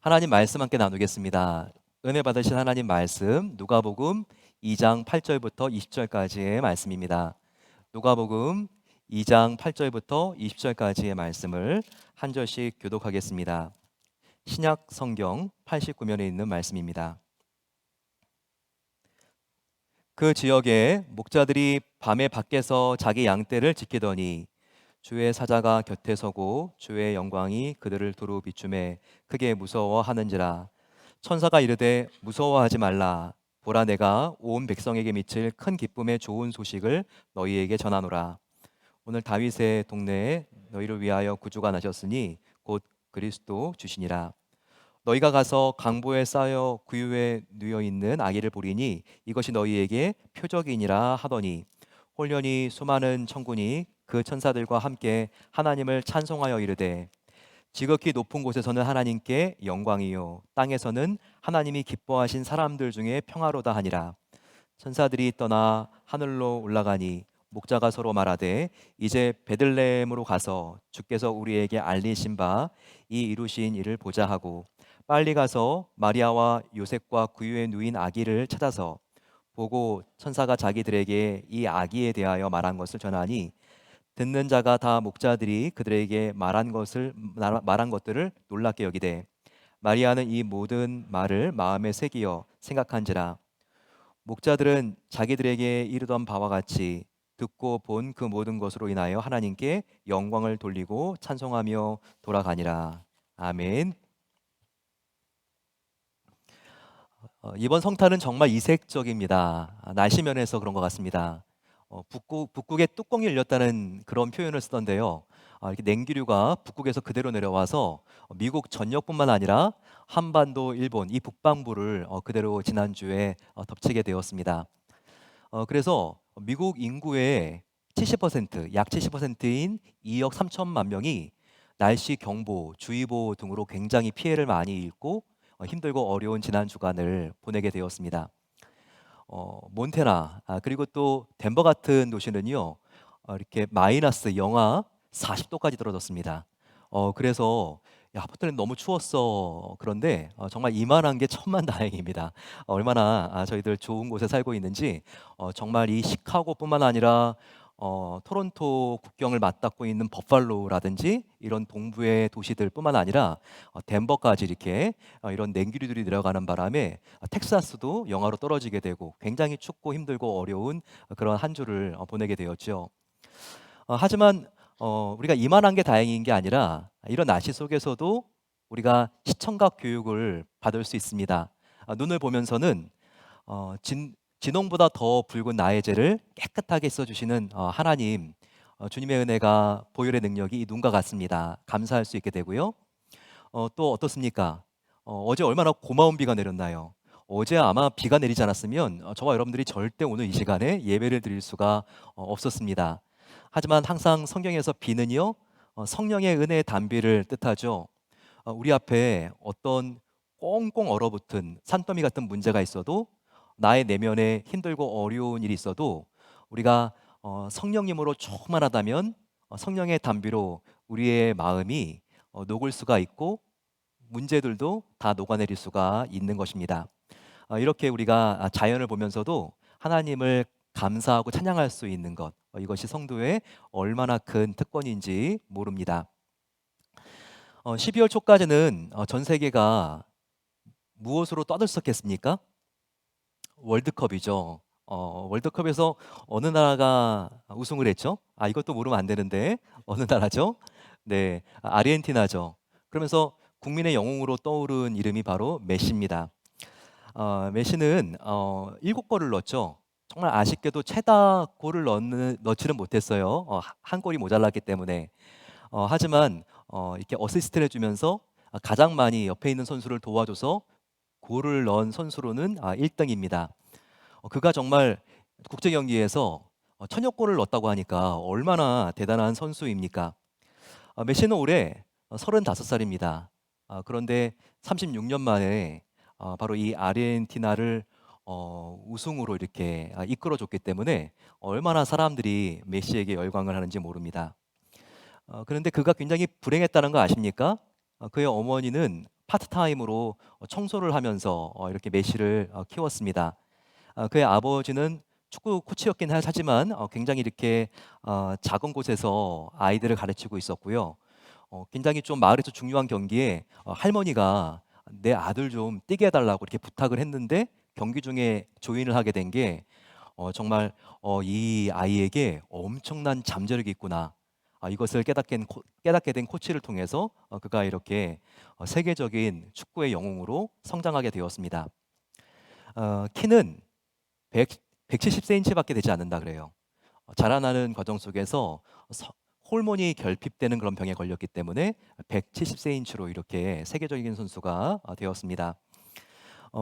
하나님 말씀 함께 나누겠습니다. 은혜 받으신 하나님 말씀 누가복음 2장 8절부터 20절까지의 말씀입니다. 누가복음 2장 8절부터 20절까지의 말씀을 한 절씩 교독하겠습니다. 신약 성경 89면에 있는 말씀입니다. 그 지역에 목자들이 밤에 밖에서 자기 양떼를 지키더니 주의 사자가 곁에 서고 주의 영광이 그들을 두루 비추매 크게 무서워하는지라. 천사가 이르되 무서워하지 말라. 보라, 내가 온 백성에게 미칠 큰 기쁨의 좋은 소식을 너희에게 전하노라. 오늘 다윗의 동네에 너희를 위하여 구주가 나셨으니 곧 그리스도 주시니라. 너희가 가서 강보에 쌓여 구유에 누워 있는 아기를 보리니 이것이 너희에게 표적이니라 하더니, 홀련히 수많은 천군이 그 천사들과 함께 하나님을 찬송하여 이르되, 지극히 높은 곳에서는 하나님께 영광이요 땅에서는 하나님이 기뻐하신 사람들 중에 평화로다 하니라. 천사들이 떠나 하늘로 올라가니 목자가 서로 말하되, 이제 베들레헴으로 가서 주께서 우리에게 알리신 바 이 이루신 일을 보자 하고, 빨리 가서 마리아와 요셉과 구유에 누인 아기를 찾아서 보고 천사가 자기들에게 이 아기에 대하여 말한 것을 전하니, 듣는 자가 다 목자들이 그들에게 말한 것들을 놀랍게 여기되, 마리아는 이 모든 말을 마음에 새기어 생각한지라. 목자들은 자기들에게 이르던 바와 같이 듣고 본 그 모든 것으로 인하여 하나님께 영광을 돌리고 찬송하며 돌아가니라. 아멘. 이번 성탄은 정말 이색적입니다. 날씨 면에서 그런 것 같습니다. 북극에 뚜껑이 열렸다는 그런 표현을 쓰던데요. 이렇게 냉기류가 북극에서 그대로 내려와서 미국 전역뿐만 아니라 한반도, 일본 이 북반구를 그대로 지난주에 덮치게 되었습니다. 그래서 미국 인구의 70%, 약 70%인 2억 3천만 명이 날씨 경보, 주의보 등으로 굉장히 피해를 많이 입고 힘들고 어려운 지난 주간을 보내게 되었습니다. 몬테나 그리고 또 덴버 같은 도시는요, 이렇게 마이너스 영하 40도까지 떨어졌습니다. 그래서 야, 포트랜드 너무 추웠어. 그런데 정말 이만한 게 천만다행입니다. 얼마나 저희들 좋은 곳에 살고 있는지, 정말 이 시카고뿐만 아니라 토론토 국경을 맞닿고 있는 버팔로라든지 이런 동부의 도시들뿐만 아니라 덴버까지 이렇게 이런 냉기류들이 내려가는 바람에 텍사스도 영하로 떨어지게 되고 굉장히 춥고 힘들고 어려운 그런 한 주를 보내게 되었죠. 하지만 우리가 이만한 게 다행인 게 아니라 이런 날씨 속에서도 우리가 시청각 교육을 받을 수 있습니다. 눈을 보면서는 진홍보다 더 붉은 나의 죄를 깨끗하게 써주시는 하나님, 주님의 은혜가, 보혈의 능력이 이 눈과 같습니다. 감사할 수 있게 되고요. 또 어떻습니까? 어제 얼마나 고마운 비가 내렸나요? 어제 아마 비가 내리지 않았으면 저와 여러분들이 절대 오늘 이 시간에 예배를 드릴 수가 없었습니다. 하지만 항상 성경에서 비는요, 성령의 은혜의 단비를 뜻하죠. 우리 앞에 어떤 꽁꽁 얼어붙은 산더미 같은 문제가 있어도, 나의 내면에 힘들고 어려운 일이 있어도 우리가 성령님으로 충만하다면 성령의 단비로 우리의 마음이 녹을 수가 있고 문제들도 다 녹아내릴 수가 있는 것입니다. 이렇게 우리가 자연을 보면서도 하나님을 감사하고 찬양할 수 있는 것, 이것이 성도의 얼마나 큰 특권인지 모릅니다. 12월 초까지는 전 세계가 무엇으로 떠들썩했습니까? 월드컵이죠. 월드컵에서 어느 나라가 우승을 했죠? 이것도 모르면 안 되는데 어느 나라죠? 네, 아르헨티나죠. 그러면서 국민의 영웅으로 떠오른 이름이 바로 메시입니다. 메시는 7골을 넣었죠. 정말 아쉽게도 최다 골을 넣지는 못했어요. 한 골이 모자랐기 때문에. 하지만 이렇게 어시스트를 해주면서 가장 많이 옆에 있는 선수를 도와줘서 골을 넣은 선수로는 1등입니다. 그가 정말 국제 경기에서 천여 골을 넣었다고 하니까 얼마나 대단한 선수입니까? 메시는 올해 35살입니다. 그런데 36년 만에 바로 이 아르헨티나를 우승으로 이렇게 이끌어줬기 때문에 얼마나 사람들이 메시에게 열광을 하는지 모릅니다. 그런데 그가 굉장히 불행했다는 거 아십니까? 그의 어머니는 파트타임으로 청소를 하면서 이렇게 메시를 키웠습니다. 그의 아버지는 축구 코치였긴 하지만 굉장히 이렇게 작은 곳에서 아이들을 가르치고 있었고요. 굉장히 좀 마을에서 중요한 경기에 할머니가 내 아들 좀 뛰게 해달라고 이렇게 부탁을 했는데 경기 중에 조인을 하게 된 게 정말 이 아이에게 엄청난 잠재력이 있구나. 이것을 깨닫게 된 코치를 통해서 그가 이렇게 세계적인 축구의 영웅으로 성장하게 되었습니다. 키는 100, 170cm밖에 되지 않는다 그래요. 자라나는 과정 속에서 호르몬이 결핍되는 그런 병에 걸렸기 때문에 170cm로 이렇게 세계적인 선수가 되었습니다.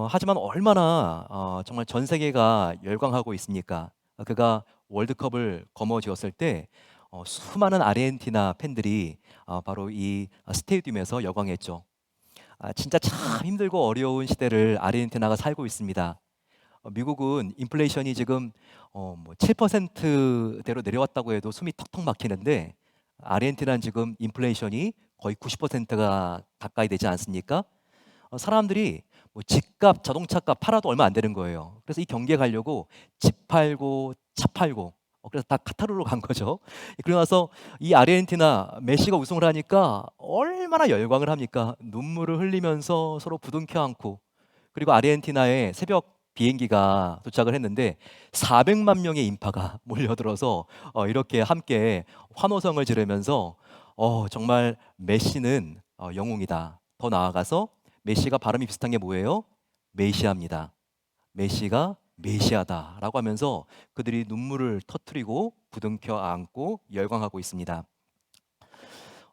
하지만 얼마나 정말 전 세계가 열광하고 있습니까? 그가 월드컵을 거머쥐었을 때 수많은 아르헨티나 팬들이 바로 이 스테디움에서 열광했죠. 진짜 참 힘들고 어려운 시대를 아르헨티나가 살고 있습니다. 미국은 인플레이션이 지금 뭐 7%대로 내려왔다고 해도 숨이 턱턱 막히는데 아르헨티나는 지금 인플레이션이 거의 90%가 가까이 되지 않습니까? 사람들이 뭐 집값, 자동차값 팔아도 얼마 안 되는 거예요. 그래서 이 경기에 가려고 집 팔고 차 팔고 그래서 다 카타르로 간 거죠. 그러고 나서 이 아르헨티나 메시가 우승을 하니까 얼마나 열광을 합니까? 눈물을 흘리면서 서로 부둥켜 안고 그리고 아르헨티나의 새벽 비행기가 도착을 했는데 400만 명의 인파가 몰려들어서 이렇게 함께 환호성을 지르면서 정말 메시는 영웅이다. 더 나아가서 메시가 발음이 비슷한 게 뭐예요? 메시아입니다. 메시가 메시아다라고 하면서 그들이 눈물을 터뜨리고 부둥켜 안고 열광하고 있습니다.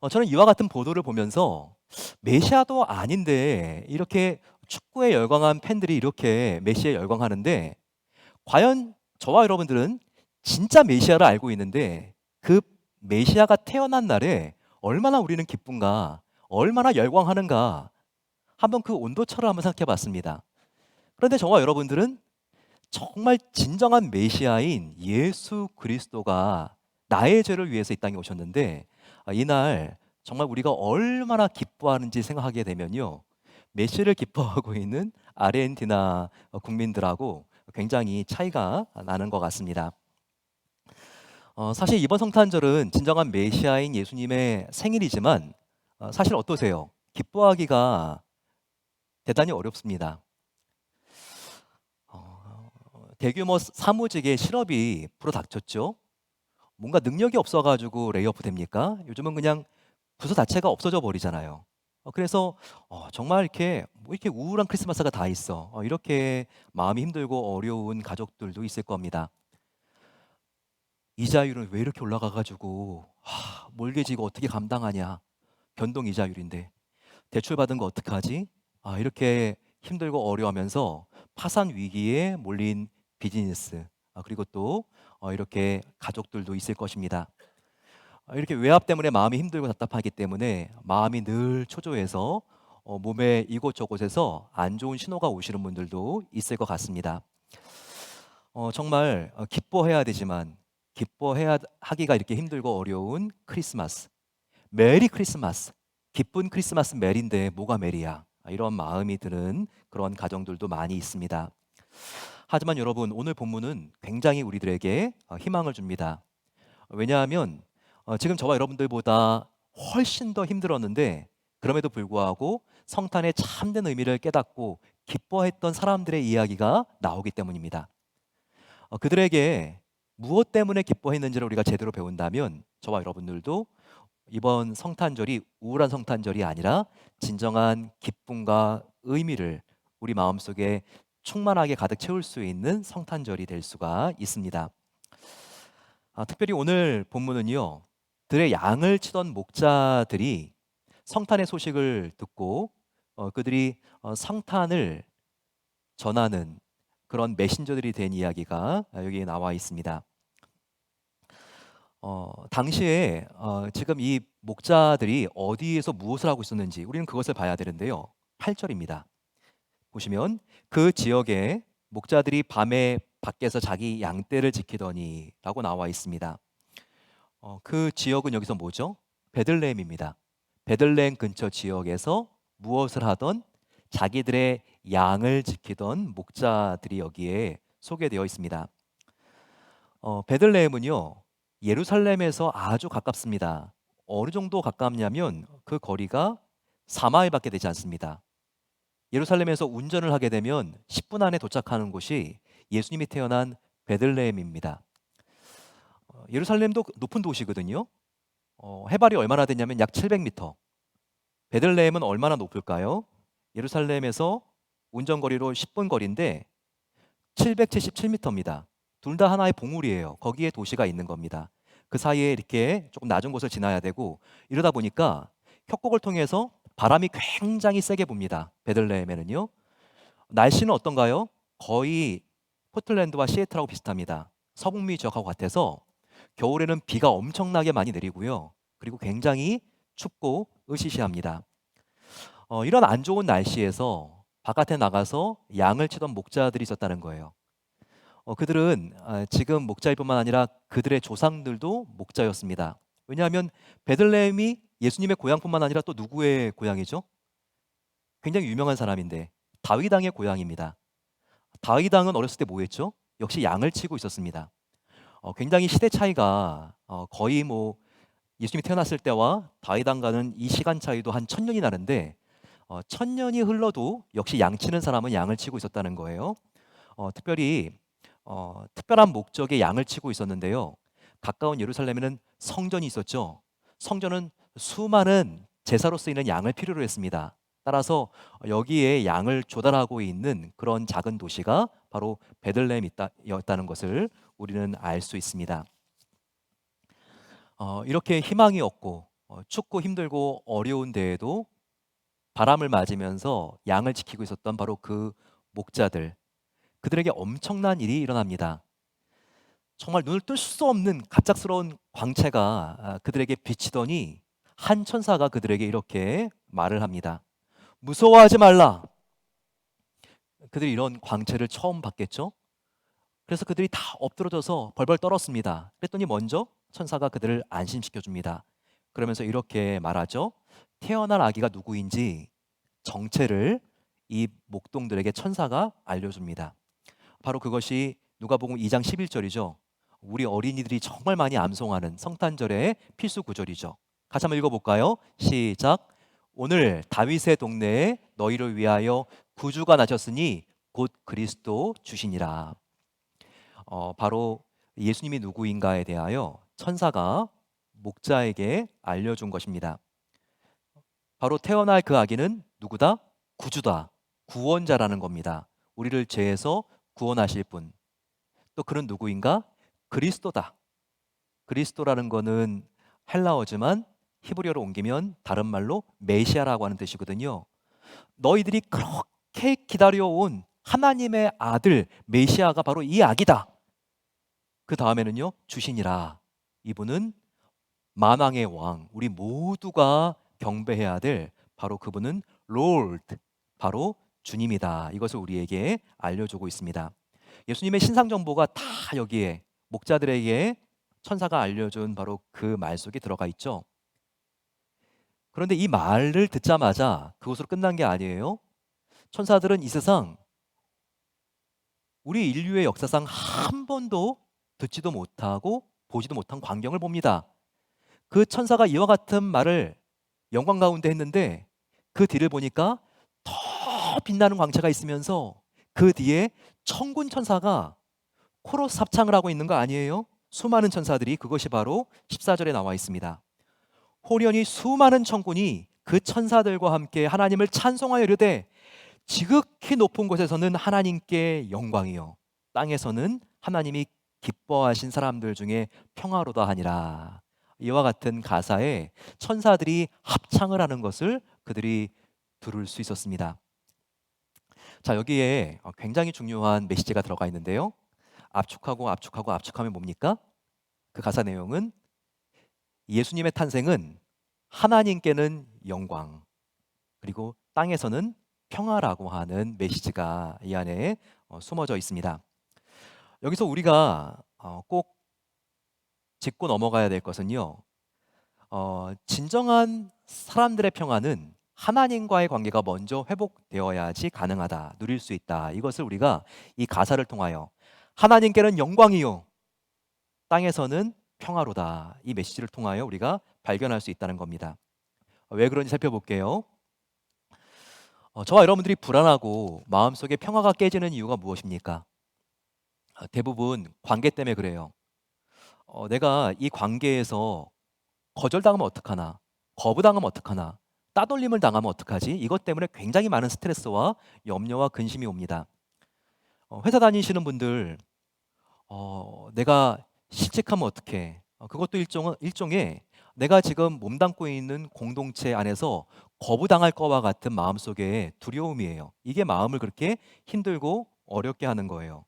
저는 이와 같은 보도를 보면서 메시아도 아닌데 이렇게 축구에 열광한 팬들이 이렇게 메시에 열광하는데 과연 저와 여러분들은 진짜 메시아를 알고 있는데 그 메시아가 태어난 날에 얼마나 우리는 기쁜가, 얼마나 열광하는가 한번 그 온도차를 한번 생각해 봤습니다. 그런데 저와 여러분들은 정말 진정한 메시아인 예수 그리스도가 나의 죄를 위해서 이 땅에 오셨는데 이날 정말 우리가 얼마나 기뻐하는지 생각하게 되면요. 메시를 기뻐하고 있는 아르헨티나 국민들하고 굉장히 차이가 나는 것 같습니다. 사실 이번 성탄절은 진정한 메시아인 예수님의 생일이지만 사실 어떠세요? 기뻐하기가 대단히 어렵습니다. 대규모 사무직의 실업이 불어닥쳤죠. 뭔가 능력이 없어가지고 레이오프 됩니까? 요즘은 그냥 부서 자체가 없어져 버리잖아요. 그래서 정말 이렇게 뭐 이렇게 우울한 크리스마스가 다 있어. 이렇게 마음이 힘들고 어려운 가족들도 있을 겁니다. 이자율은 왜 이렇게 올라가 가지고 몰개지 이거 어떻게 감당하냐. 변동 이자율인데 대출 받은 거 어떡하지? 이렇게 힘들고 어려워하면서 파산 위기에 몰린 비즈니스 그리고 또 이렇게 가족들도 있을 것입니다. 이렇게 외압 때문에 마음이 힘들고 답답하기 때문에 마음이 늘 초조해서 몸의 이곳저곳에서 안 좋은 신호가 오시는 분들도 있을 것 같습니다. 정말 기뻐해야 되지만 기뻐해야 하기가 이렇게 힘들고 어려운 크리스마스. 메리 크리스마스. 기쁜 크리스마스 메리인데 뭐가 메리야? 이런 마음이 드는 그런 가정들도 많이 있습니다. 하지만 여러분 오늘 본문은 굉장히 우리들에게 희망을 줍니다. 왜냐하면 지금 저와 여러분들보다 훨씬 더 힘들었는데 그럼에도 불구하고 성탄의 참된 의미를 깨닫고 기뻐했던 사람들의 이야기가 나오기 때문입니다. 그들에게 무엇 때문에 기뻐했는지를 우리가 제대로 배운다면 저와 여러분들도 이번 성탄절이 우울한 성탄절이 아니라 진정한 기쁨과 의미를 우리 마음속에 충만하게 가득 채울 수 있는 성탄절이 될 수가 있습니다. 특별히 오늘 본문은요. 들의 양을 치던 목자들이 성탄의 소식을 듣고 그들이 성탄을 전하는 그런 메신저들이 된 이야기가 여기에 나와 있습니다. 당시에 지금 이 목자들이 어디에서 무엇을 하고 있었는지 우리는 그것을 봐야 되는데요. 8절입니다. 보시면 그 지역에 목자들이 밤에 밖에서 자기 양떼를 지키더니라고 나와 있습니다. 그 지역은 여기서 뭐죠? 베들레헴입니다. 베들레헴 근처 지역에서 무엇을 하던 자기들의 양을 지키던 목자들이 여기에 소개되어 있습니다. 베들레헴은요, 예루살렘에서 아주 가깝습니다. 어느 정도 가깝냐면 그 거리가 4마일밖에 되지 않습니다. 예루살렘에서 운전을 하게 되면 10분 안에 도착하는 곳이 예수님이 태어난 베들레헴입니다. 예루살렘도 높은 도시거든요. 해발이 얼마나 되냐면 약 700m. 베들레헴은 얼마나 높을까요? 예루살렘에서 운전거리로 10분 거리인데 777m입니다. 둘 다 하나의 봉우리예요. 거기에 도시가 있는 겁니다. 그 사이에 이렇게 조금 낮은 곳을 지나야 되고 이러다 보니까 협곡을 통해서 바람이 굉장히 세게 붑니다. 베들레헴에는요. 날씨는 어떤가요? 거의 포틀랜드와 시애틀하고 비슷합니다. 서북미 지역하고 같아서 겨울에는 비가 엄청나게 많이 내리고요. 그리고 굉장히 춥고 으시시합니다. 이런 안 좋은 날씨에서 바깥에 나가서 양을 치던 목자들이 있었다는 거예요. 그들은 지금 목자일 뿐만 아니라 그들의 조상들도 목자였습니다. 왜냐하면 베들레헴이 예수님의 고향뿐만 아니라 또 누구의 고향이죠? 굉장히 유명한 사람인데 다윗 왕의 고향입니다. 다윗 왕은 어렸을 때 뭐 했죠? 역시 양을 치고 있었습니다. 굉장히 시대 차이가 거의 뭐 예수님이 태어났을 때와 다윗 왕과는 이 시간 차이도 한 1000년이 나는데 1000년이 흘러도 역시 양 치는 사람은 양을 치고 있었다는 거예요. 특별히 특별한 목적의 양을 치고 있었는데요. 가까운 예루살렘에는 성전이 있었죠. 성전은 수많은 제사로 쓰이는 양을 필요로 했습니다. 따라서 여기에 양을 조달하고 있는 그런 작은 도시가 바로 베들레헴이었다는 것을 우리는 알 수 있습니다. 이렇게 희망이 없고 춥고 힘들고 어려운 데에도 바람을 맞으면서 양을 지키고 있었던 바로 그 목자들, 그들에게 엄청난 일이 일어납니다. 정말 눈을 뜰 수 없는 갑작스러운 광채가 그들에게 비치더니 한 천사가 그들에게 이렇게 말을 합니다. 무서워하지 말라. 그들이 이런 광채를 처음 봤겠죠? 그래서 그들이 다 엎드러져서 벌벌 떨었습니다. 그랬더니 먼저 천사가 그들을 안심시켜 줍니다. 그러면서 이렇게 말하죠. 태어날 아기가 누구인지 정체를 이 목동들에게 천사가 알려줍니다. 바로 그것이 누가복음 2장 11절이죠. 우리 어린이들이 정말 많이 암송하는 성탄절의 필수 구절이죠. 같이 한번 읽어볼까요? 시작. 오늘 다윗의 동네에 너희를 위하여 구주가 나셨으니 곧 그리스도 주시니라. 바로 예수님이 누구인가에 대하여 천사가 목자에게 알려준 것입니다. 바로 태어날 그 아기는 누구다? 구주다. 구원자라는 겁니다. 우리를 죄에서 구원하실 분. 또 그는 누구인가? 그리스도다. 그리스도라는 거는 헬라어지만 히브리어로 옮기면 다른 말로 메시아라고 하는 뜻이거든요. 너희들이 그렇게 기다려온 하나님의 아들 메시아가 바로 이 아기다. 그 다음에는요, 주시니라. 이분은 만왕의 왕, 우리 모두가 경배해야 될 바로 그분은 롤드, 바로 주님이다. 이것을 우리에게 알려주고 있습니다. 예수님의 신상 정보가 다 여기에 목자들에게 천사가 알려준 바로 그 말 속에 들어가 있죠. 그런데 이 말을 듣자마자 그것으로 끝난 게 아니에요. 천사들은 이 세상 우리 인류의 역사상 한 번도 듣지도 못하고 보지도 못한 광경을 봅니다. 그 천사가 이와 같은 말을 영광 가운데 했는데 그 뒤를 보니까 더 빛나는 광채가 있으면서 그 뒤에 천군 천사가 코러스 합창을 하고 있는 거 아니에요? 수많은 천사들이, 그것이 바로 14절에 나와 있습니다. 호련히 수많은 천군이 그 천사들과 함께 하나님을 찬송하여 이르되 지극히 높은 곳에서는 하나님께 영광이요 땅에서는 하나님이 기뻐하신 사람들 중에 평화로다 하니라. 이와 같은 가사에 천사들이 합창을 하는 것을 그들이 들을 수 있었습니다. 자, 여기에 굉장히 중요한 메시지가 들어가 있는데요. 압축하고 압축하고 압축하면 뭡니까? 그 가사 내용은 예수님의 탄생은 하나님께는 영광, 그리고 땅에서는 평화라고 하는 메시지가 이 안에 숨어져 있습니다. 여기서 우리가 꼭 짚고 넘어가야 될 것은요. 진정한 사람들의 평화는 하나님과의 관계가 먼저 회복되어야지 가능하다, 누릴 수 있다. 이것을 우리가 이 가사를 통하여 하나님께는 영광이요, 땅에서는 평화로다. 이 메시지를 통하여 우리가 발견할 수 있다는 겁니다. 왜 그런지 살펴볼게요. 저와 여러분들이 불안하고 마음속에 평화가 깨지는 이유가 무엇입니까? 대부분 관계 때문에 그래요. 내가 이 관계에서 거절당하면 어떡하나, 거부당하면 어떡하나, 따돌림을 당하면 어떡하지? 이것 때문에 굉장히 많은 스트레스와 염려와 근심이 옵니다. 회사 다니시는 분들, 내가 실직하면 어떡해? 그것도 일종의 내가 지금 몸담고 있는 공동체 안에서 거부당할 거와 같은 마음속의 두려움이에요. 이게 마음을 그렇게 힘들고 어렵게 하는 거예요.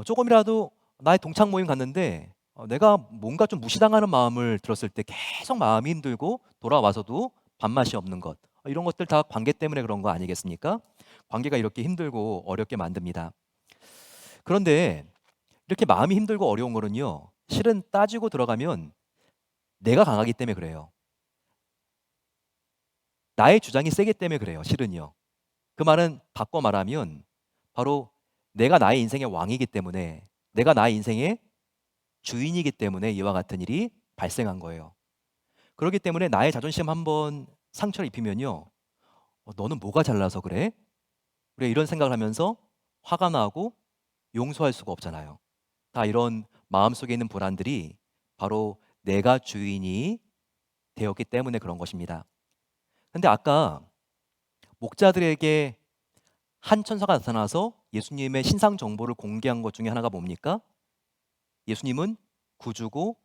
조금이라도 나의 동창 모임 갔는데 내가 뭔가 좀 무시당하는 마음을 들었을 때 계속 마음이 힘들고 돌아와서도 밥맛이 없는 것. 이런 것들 다 관계 때문에 그런 거 아니겠습니까? 관계가 이렇게 힘들고 어렵게 만듭니다. 그런데 이렇게 마음이 힘들고 어려운 거는요, 실은 따지고 들어가면 내가 강하기 때문에 그래요. 나의 주장이 세기 때문에 그래요, 실은요. 그 말은 바꿔 말하면 바로 내가 나의 인생의 왕이기 때문에, 내가 나의 인생의 주인이기 때문에 이와 같은 일이 발생한 거예요. 그렇기 때문에 나의 자존심 한번 상처를 입히면요, 너는 뭐가 잘나서 그래? 우리가 이런 생각을 하면서 화가 나고 용서할 수가 없잖아요. 다 이런 마음속에 있는 불안들이 바로 내가 주인이 되었기 때문에 그런 것입니다. 근데 아까 목자들에게 한 천사가 나타나서 예수님의 신상 정보를 공개한 것 중에 하나가 뭡니까? 예수님은 구주고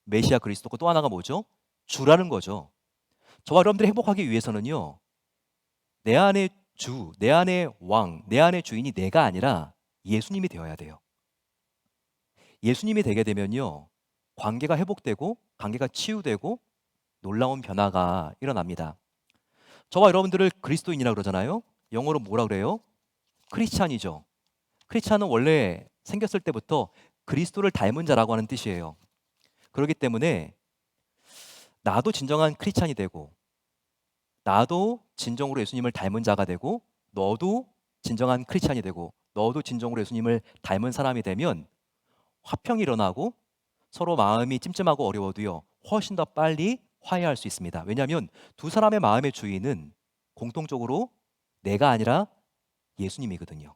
메시아 그리스도고, 또 하나가 뭐죠? 주라는 거죠. 저와 여러분들이 행복하기 위해서는요, 내 안의 주, 내 안의 왕, 내 안의 주인이 내가 아니라 예수님이 되어야 돼요. 예수님이 되게 되면요, 관계가 회복되고 관계가 치유되고 놀라운 변화가 일어납니다. 저와 여러분들을 그리스도인이라고 그러잖아요. 영어로 뭐라 그래요? 크리스찬이죠. 크리스찬은 원래 생겼을 때부터 그리스도를 닮은 자라고 하는 뜻이에요. 그렇기 때문에 나도 진정한 크리스찬이 되고, 나도 진정으로 예수님을 닮은 자가 되고, 너도 진정한 크리스찬이 되고, 너도 진정으로 예수님을 닮은 사람이 되면 화평이 일어나고 서로 마음이 찜찜하고 어려워도요, 훨씬 더 빨리 화해할 수 있습니다. 왜냐하면 두 사람의 마음의 주인은 공통적으로 내가 아니라 예수님이거든요.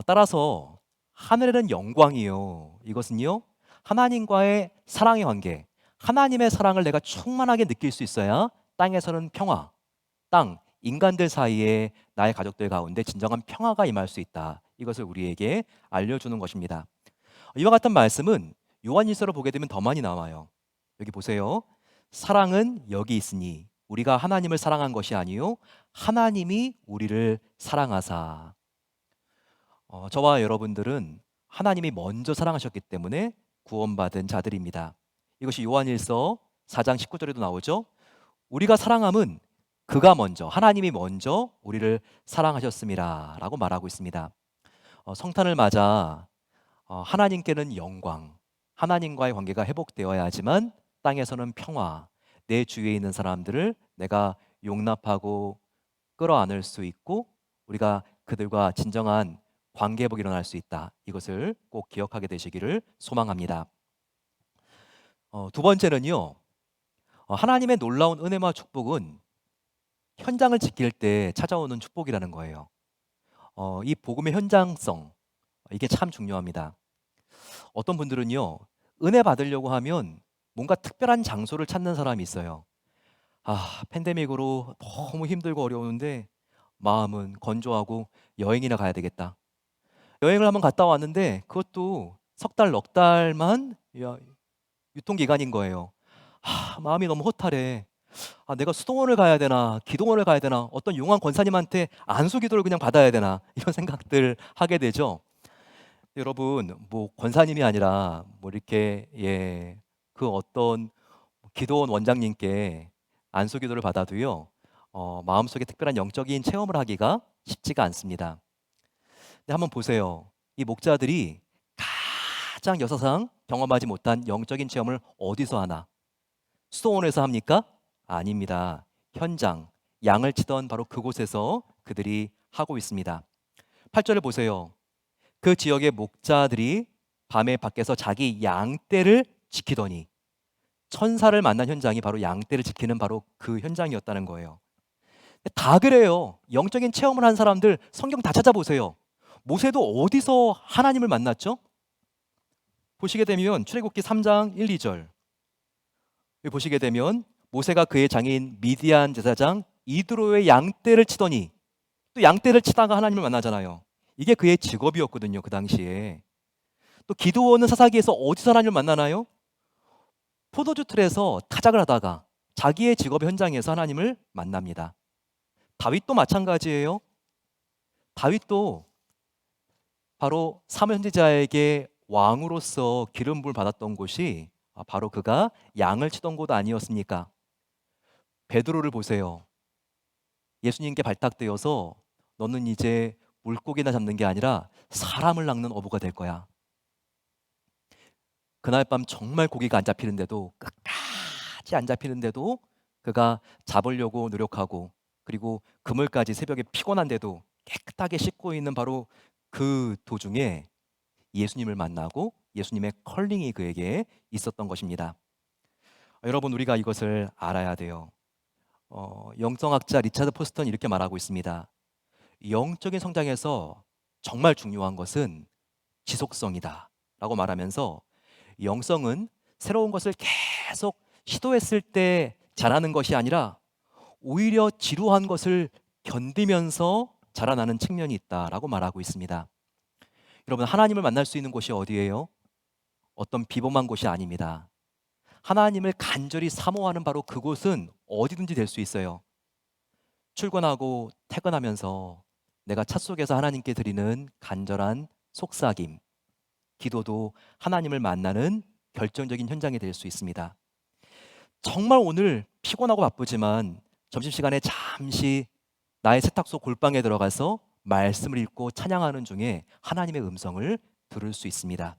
따라서 하늘에는 영광이요, 이것은요, 하나님과의 사랑의 관계, 하나님의 사랑을 내가 충만하게 느낄 수 있어야 땅에서는 평화, 인간들 사이에 나의 가족들 가운데 진정한 평화가 임할 수 있다. 이것을 우리에게 알려주는 것입니다. 이와 같은 말씀은 요한일서를 보게 되면 더 많이 나와요. 여기 보세요. 사랑은 여기 있으니 우리가 하나님을 사랑한 것이 아니요 하나님이 우리를 사랑하사. 저와 여러분들은 하나님이 먼저 사랑하셨기 때문에 구원받은 자들입니다. 이것이 요한일서 4장 19절에도 나오죠. 우리가 사랑함은 그가 먼저, 하나님이 먼저 우리를 사랑하셨습니다라고 말하고 있습니다. 성탄을 맞아 하나님께는 영광, 하나님과의 관계가 회복되어야 하지만 땅에서는 평화, 내 주위에 있는 사람들을 내가 용납하고 끌어안을 수 있고 우리가 그들과 진정한 관계 회복이 일어날 수 있다. 이것을 꼭 기억하게 되시기를 소망합니다. 두 번째는요, 하나님의 놀라운 은혜와 축복은 현장을 지킬 때 찾아오는 축복이라는 거예요. 이 복음의 현장성, 이게 참 중요합니다. 어떤 분들은요, 은혜 받으려고 하면 뭔가 특별한 장소를 찾는 사람이 있어요. 팬데믹으로 너무 힘들고 어려우는데 마음은 건조하고 여행이나 가야 되겠다. 여행을 한번 갔다 왔는데 그것도 석 달, 넉 달만 유통기간인 거예요. 마음이 너무 허탈해. 내가 수도원을 가야 되나, 기도원을 가야 되나, 어떤 용한 권사님한테 안수 기도를 그냥 받아야 되나, 이런 생각들 하게 되죠. 여러분, 뭐 권사님이 아니라 뭐 이렇게 그 어떤 기도원 원장님께 안수 기도를 받아도요, 마음속에 특별한 영적인 체험을 하기가 쉽지가 않습니다. 근데 한번 보세요. 이 목자들이 가장 역사상 경험하지 못한 영적인 체험을 어디서 하나? 수도원에서 합니까? 아닙니다. 현장, 양을 치던 바로 그곳에서 그들이 하고 있습니다. 8절을 보세요. 그 지역의 목자들이 밤에 밖에서 자기 양떼를 지키더니 천사를 만난 현장이 바로 양떼를 지키는 바로 그 현장이었다는 거예요. 다 그래요. 영적인 체험을 한 사람들 성경 다 찾아보세요. 모세도 어디서 하나님을 만났죠? 보시게 되면 출애굽기 3장 1, 2절 여기 보시게 되면 모세가 그의 장인 미디안 제사장 이드로의 양떼를 치더니 또 양떼를 치다가 하나님을 만나잖아요. 이게 그의 직업이었거든요. 그 당시에. 또 기드온은 사사기에서 어디서 하나님을 만나나요? 포도주 틀에서 타작을 하다가 자기의 직업 현장에서 하나님을 만납니다. 다윗도 마찬가지예요. 다윗도 바로 사무엘 선지자에게 왕으로서 기름 부음을 받았던 곳이 바로 그가 양을 치던 곳 아니었습니까? 베드로를 보세요. 예수님께 발탁되어서 너는 이제 물고기나 잡는 게 아니라 사람을 낚는 어부가 될 거야. 그날 밤 정말 고기가 안 잡히는데도 끝까지 안 잡히는데도 그가 잡으려고 노력하고 그리고 그물까지 새벽에 피곤한데도 깨끗하게 씻고 있는 바로 그 도중에 예수님을 만나고 예수님의 컬링이 그에게 있었던 것입니다. 여러분 우리가 이것을 알아야 돼요. 영성학자 리차드 포스턴이 이렇게 말하고 있습니다. 영적인 성장에서 정말 중요한 것은 지속성이다 라고 말하면서 영성은 새로운 것을 계속 시도했을 때 자라는 것이 아니라 오히려 지루한 것을 견디면서 자라나는 측면이 있다라고 말하고 있습니다. 여러분 하나님을 만날 수 있는 곳이 어디예요? 어떤 비범한 곳이 아닙니다. 하나님을 간절히 사모하는 바로 그곳은 어디든지 될 수 있어요. 출근하고 퇴근하면서 내가 차 속에서 하나님께 드리는 간절한 속삭임, 기도도 하나님을 만나는 결정적인 현장이 될 수 있습니다. 정말 오늘 피곤하고 바쁘지만 점심시간에 잠시 나의 세탁소 골방에 들어가서 말씀을 읽고 찬양하는 중에 하나님의 음성을 들을 수 있습니다.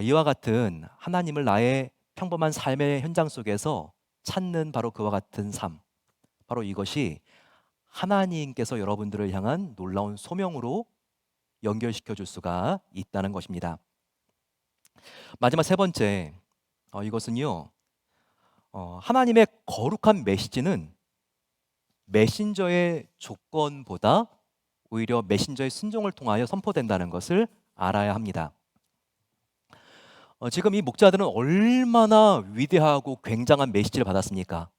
이와 같은 하나님을 나의 평범한 삶의 현장 속에서 찾는 바로 그와 같은 삶, 바로 이것이 하나님께서 여러분들을 향한 놀라운 소명으로 연결시켜 줄 수가 있다는 것입니다. 마지막 세 번째, 이것은요, 하나님의 거룩한 메시지는 메신저의 조건보다 오히려 메신저의 순종을 통하여 선포된다는 것을 알아야 합니다. 지금 이 목자들은 얼마나 위대하고 굉장한 메시지를 받았습니까?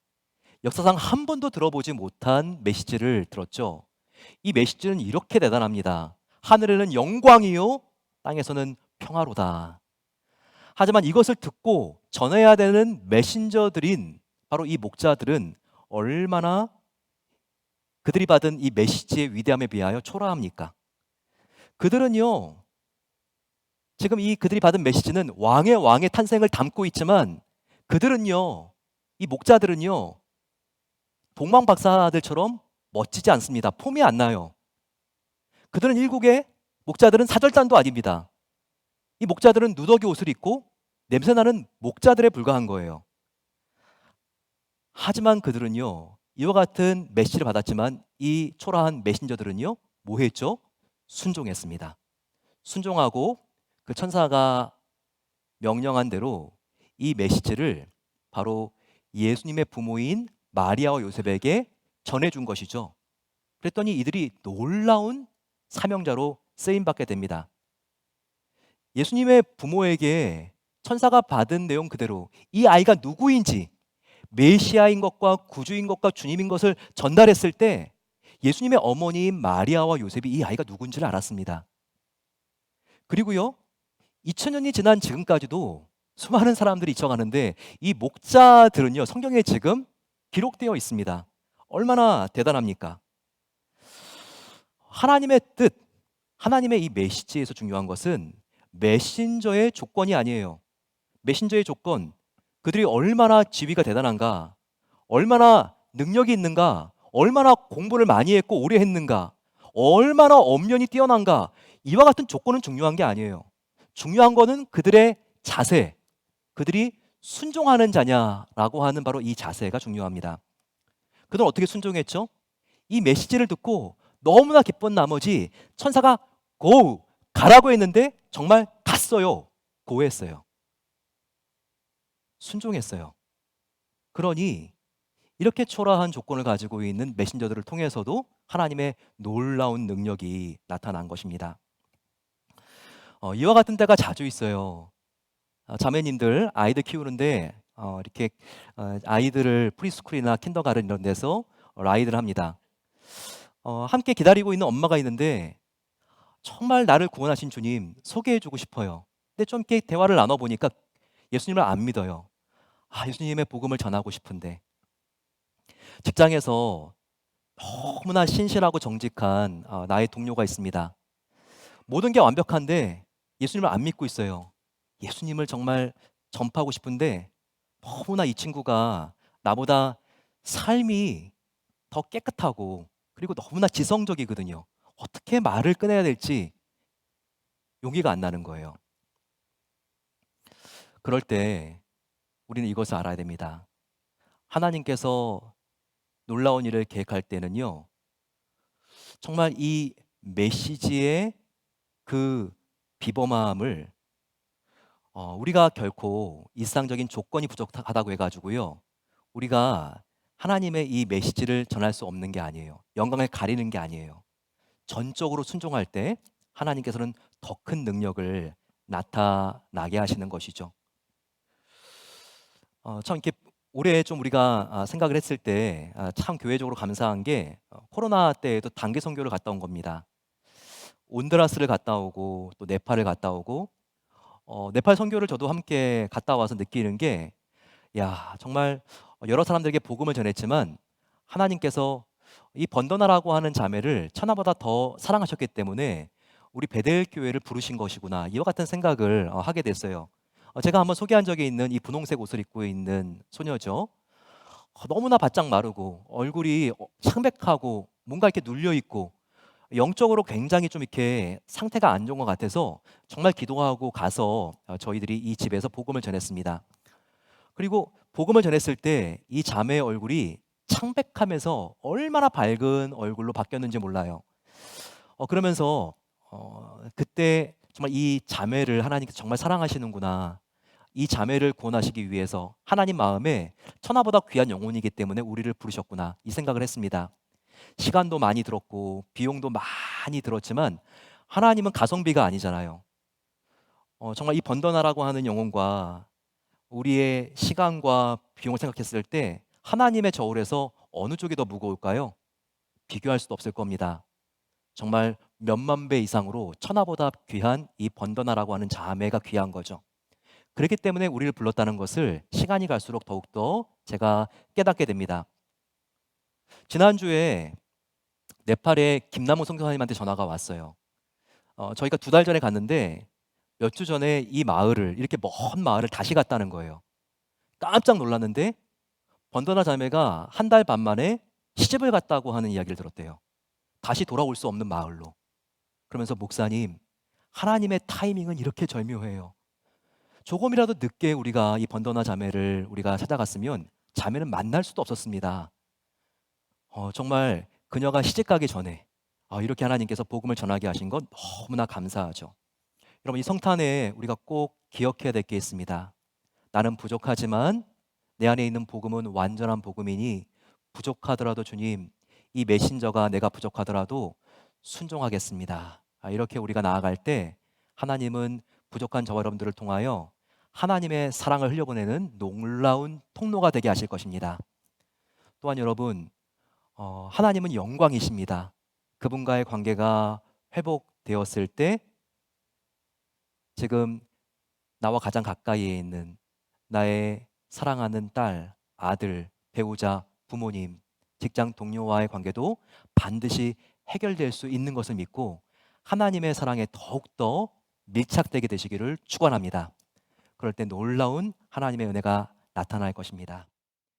역사상 한 번도 들어보지 못한 메시지를 들었죠. 이 메시지는 이렇게 대단합니다. 하늘에는 영광이요, 땅에서는 평화로다. 하지만 이것을 듣고 전해야 되는 메신저들인 바로 이 목자들은 얼마나 그들이 받은 이 메시지의 위대함에 비하여 초라합니까? 그들은요, 지금 이 그들이 받은 메시지는 왕의 탄생을 담고 있지만 그들은요, 이 목자들은요, 동방 박사들처럼 멋지지 않습니다. 폼이 안 나요. 그들은 일국의 목자들은 사절단도 아닙니다. 이 목자들은 누더기 옷을 입고 냄새나는 목자들에 불과한 거예요. 하지만 그들은요, 이와 같은 메시지를 받았지만 이 초라한 메신저들은요, 뭐 했죠? 순종했습니다. 순종하고 그 천사가 명령한 대로 이 메시지를 바로 예수님의 부모인 마리아와 요셉에게 전해준 것이죠. 그랬더니 이들이 놀라운 사명자로 쓰임받게 됩니다. 예수님의 부모에게 천사가 받은 내용 그대로 이 아이가 누구인지, 메시아인 것과 구주인 것과 주님인 것을 전달했을 때 예수님의 어머니인 마리아와 요셉이 이 아이가 누군지를 알았습니다. 그리고요, 2000년이 지난 지금까지도 수많은 사람들이 잊혀가는데 이 목자들은요, 성경에 지금 기록되어 있습니다. 얼마나 대단합니까? 하나님의 뜻, 하나님의 이 메시지에서 중요한 것은 메신저의 조건이 아니에요. 메신저의 조건, 그들이 얼마나 지위가 대단한가, 얼마나 능력이 있는가, 얼마나 공부를 많이 했고 오래 했는가, 얼마나 언면이 뛰어난가, 이와 같은 조건은 중요한 게 아니에요. 중요한 거는 그들의 자세, 그들이 순종하는 자냐라고 하는 바로 이 자세가 중요합니다. 그들은 어떻게 순종했죠? 이 메시지를 듣고 너무나 기쁜 나머지 천사가 고! 가라고 했는데 정말 갔어요. 고했어요. 순종했어요. 그러니 이렇게 초라한 조건을 가지고 있는 메신저들을 통해서도 하나님의 놀라운 능력이 나타난 것입니다. 이와 같은 때가 자주 있어요. 자매님들 아이들 키우는데 이렇게 아이들을 프리스쿨이나 킨더가든 이런 데서 라이드를 합니다. 함께 기다리고 있는 엄마가 있는데 정말 나를 구원하신 주님 소개해주고 싶어요. 근데 좀 이렇게 대화를 나눠보니까 예수님을 안 믿어요. 예수님의 복음을 전하고 싶은데. 직장에서 너무나 신실하고 정직한 나의 동료가 있습니다. 모든 게 완벽한데 예수님을 안 믿고 있어요. 예수님을 정말 전파하고 싶은데 너무나 이 친구가 나보다 삶이 더 깨끗하고 그리고 너무나 지성적이거든요. 어떻게 말을 꺼내야 될지 용기가 안 나는 거예요. 그럴 때 우리는 이것을 알아야 됩니다. 하나님께서 놀라운 일을 계획할 때는요, 정말 이 메시지의 그 비범함을 우리가 결코 일상적인 조건이 부족하다고 해가지고요, 우리가 하나님의 이 메시지를 전할 수 없는 게 아니에요. 영광을 가리는 게 아니에요. 전적으로 순종할 때 하나님께서는 더 큰 능력을 나타나게 하시는 것이죠. 참 이렇게 올해 좀 우리가 생각을 했을 때 참 교회적으로 감사한 게 코로나 때에도 단기 선교를 갔다 온 겁니다. 온드라스를 갔다 오고 또 네팔을 갔다 오고 네팔 선교를 저도 함께 갔다 와서 느끼는 게 야, 정말 여러 사람들에게 복음을 전했지만 하나님께서 이 번더나라고 하는 자매를 천하보다 더 사랑하셨기 때문에 우리 베델 교회를 부르신 것이구나. 이와 같은 생각을 하게 됐어요. 제가 한번 소개한 적이 있는 이 분홍색 옷을 입고 있는 소녀죠. 너무나 바짝 마르고 얼굴이 창백하고 뭔가 이렇게 눌려 있고 영적으로 굉장히 좀 이렇게 상태가 안 좋은 것 같아서 정말 기도하고 가서 저희들이 이 집에서 복음을 전했습니다. 그리고 복음을 전했을 때 이 자매의 얼굴이 창백하면서 얼마나 밝은 얼굴로 바뀌었는지 몰라요. 그러면서 그때 정말 이 자매를 하나님께서 정말 사랑하시는구나. 이 자매를 구원하시기 위해서 하나님 마음에 천하보다 귀한 영혼이기 때문에 우리를 부르셨구나. 이 생각을 했습니다. 시간도 많이 들었고 비용도 많이 들었지만 하나님은 가성비가 아니잖아요. 정말 이 번더나라고 하는 영혼과 우리의 시간과 비용을 생각했을 때 하나님의 저울에서 어느 쪽이 더 무거울까요? 비교할 수도 없을 겁니다. 정말 몇만 배 이상으로 천하보다 귀한 이 번더나라고 하는 자매가 귀한 거죠. 그렇기 때문에 우리를 불렀다는 것을 시간이 갈수록 더욱더 제가 깨닫게 됩니다. 지난주에 네팔에 김남우 선교사님한테 전화가 왔어요. 저희가 2달 전에 갔는데 몇 주 전에 이 마을을 이렇게 먼 마을을 다시 갔다는 거예요. 깜짝 놀랐는데 번더나 자매가 1달 반 만에 시집을 갔다고 하는 이야기를 들었대요. 다시 돌아올 수 없는 마을로. 그러면서 목사님, 하나님의 타이밍은 이렇게 절묘해요. 조금이라도 늦게 우리가 이 번더나 자매를 우리가 찾아갔으면 자매는 만날 수도 없었습니다. 정말 그녀가 시집가기 전에 이렇게 하나님께서 복음을 전하게 하신 건 너무나 감사하죠. 여러분 이 성탄에 우리가 꼭 기억해야 될 게 있습니다. 나는 부족하지만 내 안에 있는 복음은 완전한 복음이니 부족하더라도 주님 이 메신저가 내가 부족하더라도 순종하겠습니다. 이렇게 우리가 나아갈 때 하나님은 부족한 저와 여러분들을 통하여 하나님의 사랑을 흘려보내는 놀라운 통로가 되게 하실 것입니다. 또한 여러분 하나님은 영광이십니다. 그분과의 관계가 회복되었을 때 지금 나와 가장 가까이에 있는 나의 사랑하는 딸, 아들, 배우자, 부모님, 직장 동료와의 관계도 반드시 해결될 수 있는 것을 믿고 하나님의 사랑에 더욱더 밀착되게 되시기를 축원합니다. 그럴 때 놀라운 하나님의 은혜가 나타날 것입니다.